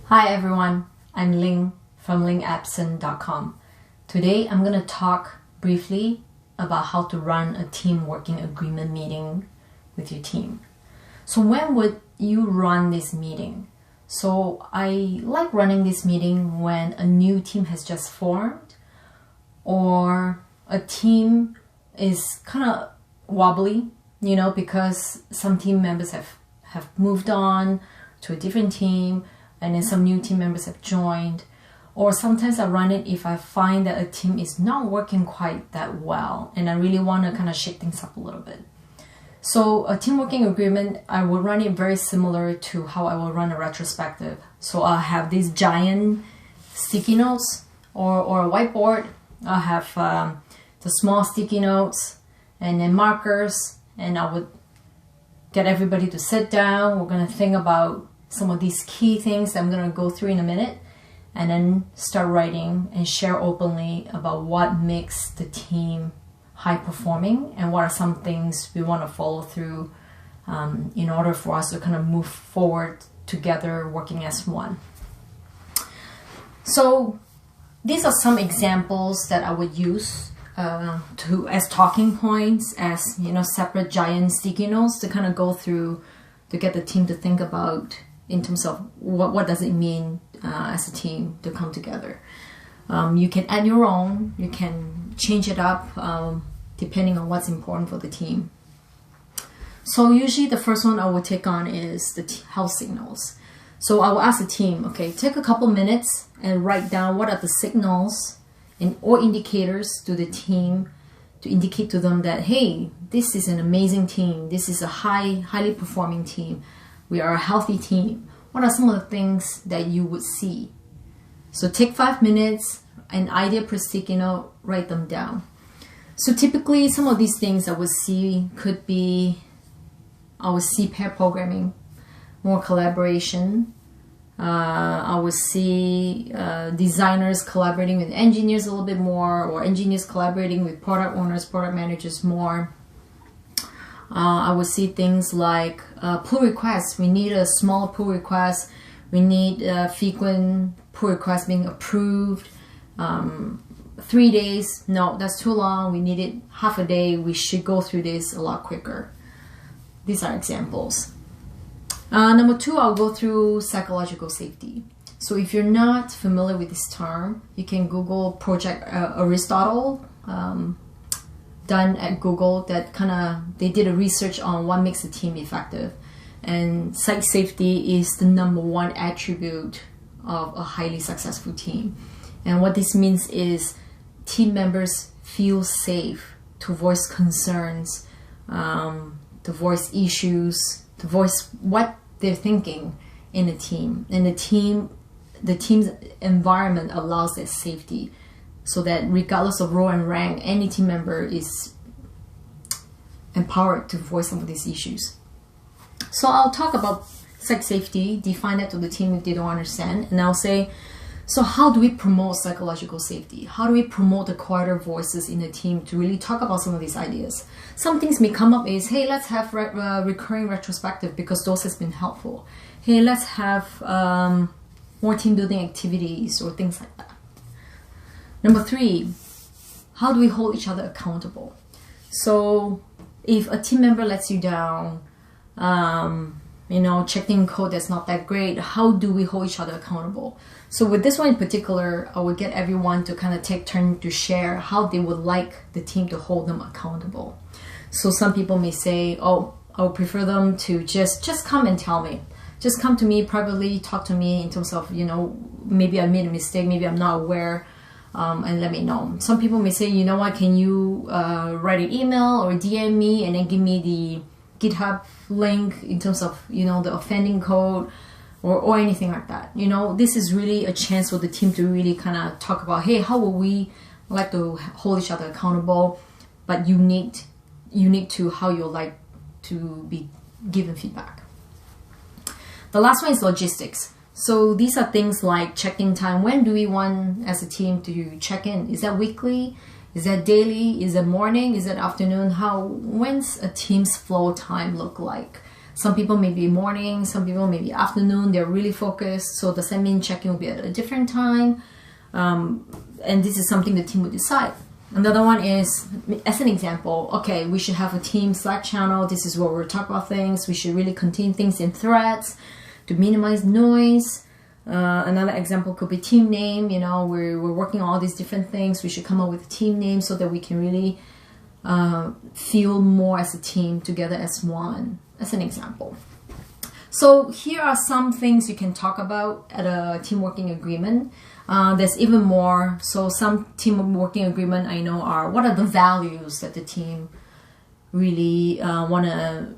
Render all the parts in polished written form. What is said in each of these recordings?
Hi everyone, I'm Ling from Abson.com. Today I'm going to talk briefly about how to run a team working agreement meeting with your team. So when would you run this meeting? So I like running this meeting when a new team has just formed or a team is kind of wobbly, because some team members have moved on to a different team, and then some new team members have joined. Or sometimes I run it if I find that a team is not working quite that well and I really want to kind of shake things up a little bit. So a team working agreement, I will run it very similar to how I will run a retrospective. So I'll have these giant sticky notes or a whiteboard. I'll have the small sticky notes and then markers, and I would get everybody to sit down. We're going to think about some of these key things that I'm going to go through in a minute, and then start writing and share openly about what makes the team high performing and what are some things we want to follow through in order for us to kind of move forward together working as one. So these are some examples that I would use as talking points, as separate giant sticky notes to kind of go through to get the team to think about in terms of what does it mean as a team to come together. You can add your own, you can change it up depending on what's important for the team. So usually the first one I will take on is the health signals. So I will ask the team, okay, take a couple minutes and write down what are the signals or indicators to the team to indicate to them that, hey, this is an amazing team, this is a highly performing team, we are a healthy team. What are some of the things that you would see? So take 5 minutes, an idea per sticky note, write them down. So typically some of these things I would see could be, I would see pair programming, more collaboration. I would see designers collaborating with engineers a little bit more, or engineers collaborating with product owners, product managers more. I would see things like pull requests. We need a small pull request. We need frequent pull requests being approved. 3 days, no, that's too long. We need it half a day. We should go through this a lot quicker. These are examples. Number 2, I'll go through psychological safety. So if you're not familiar with this term, you can Google Project Aristotle, done at Google, that they did a research on what makes a team effective. And psych safety is the #1 attribute of a highly successful team. And what this means is team members feel safe to voice concerns, to voice issues, to voice what they're thinking in a team. And the team's environment allows that safety, so that regardless of role and rank, any team member is empowered to voice some of these issues. So I'll talk about psych safety, define that to the team if they don't understand, and I'll say, so how do we promote psychological safety? How do we promote the quieter voices in the team to really talk about some of these ideas? Some things may come up is, hey, let's have recurring retrospective because those has been helpful. Hey, let's have more team building activities or things like that. Number 3, how do we hold each other accountable? So if a team member lets you down, checking code that's not that great, how do we hold each other accountable? So with this one in particular, I would get everyone to kind of take turn to share how they would like the team to hold them accountable. So some people may say, oh, I would prefer them to just come and tell me. Just come to me privately, talk to me in terms of, maybe I made a mistake, maybe I'm not aware, and let me know. Some people may say, you know what, can you write an email or DM me and then give me the GitHub link in terms of, the offending code or anything like that. This is really a chance for the team to really kind of talk about, hey, how will we like to hold each other accountable, but unique to how you like to be given feedback. The last one is logistics. So these are things like check-in time. When do we want as a team to check in? Is that weekly? Is that daily? Is it morning? Is it afternoon? When's a team's flow time look like? Some people may be morning, some people may be afternoon, they're really focused. So does that mean check-in will be at a different time? And this is something the team would decide. Another one is, as an example, okay, we should have a team Slack channel. This is where we're talking about things. We should really contain things in threads to minimize noise. Another example could be team name. You know, we're working on all these different things. We should come up with a team name so that we can really feel more as a team together as one, as an example. So here are some things you can talk about at a team working agreement. There's even more. So some team working agreement I know are, what are the values that the team really want to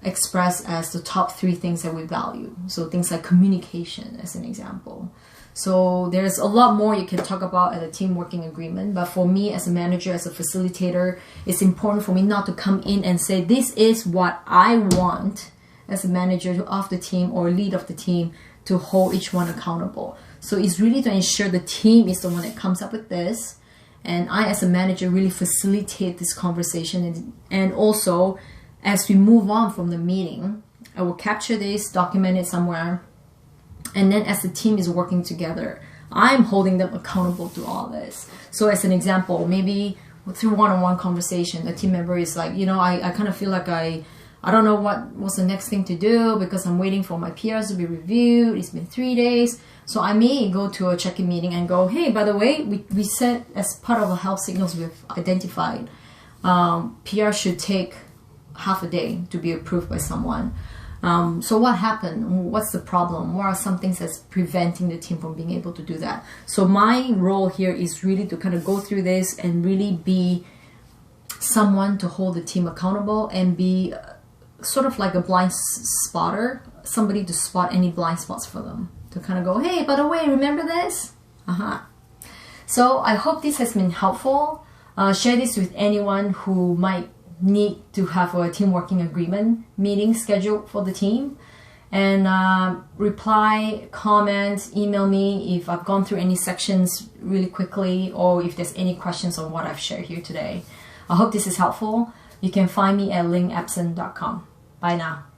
express as the top 3 things that we value. So things like communication as an example. So there's a lot more you can talk about at a team working agreement. But for me as a manager, as a facilitator, it's important for me not to come in and say, this is what I want as a manager of the team or lead of the team, to hold each one accountable. So it's really to ensure the team is the one that comes up with this, and I as a manager really facilitate this conversation. And also, as we move on from the meeting, I will capture this, document it somewhere, and then as the team is working together, I'm holding them accountable to all this. So as an example, maybe through one-on-one conversation, a team member is like, you know, I kind of feel like I don't know what's the next thing to do because I'm waiting for my PRs to be reviewed. It's been 3 days. So I may go to a check-in meeting and go, hey, by the way, we said as part of the health signals we've identified, PR should take half a day to be approved by someone. So what happened? What's the problem? What are some things that's preventing the team from being able to do that? So my role here is really to kind of go through this and really be someone to hold the team accountable and be sort of like a blind spotter, somebody to spot any blind spots for them, to kind of go, hey, by the way, remember this? So I hope this has been helpful. Share this with anyone who might need to have a team working agreement meeting scheduled for the team. And reply, comment, email me if I've gone through any sections really quickly, or if there's any questions on what I've shared here today. I hope this is helpful. You can find me at lingabson.com. Bye now.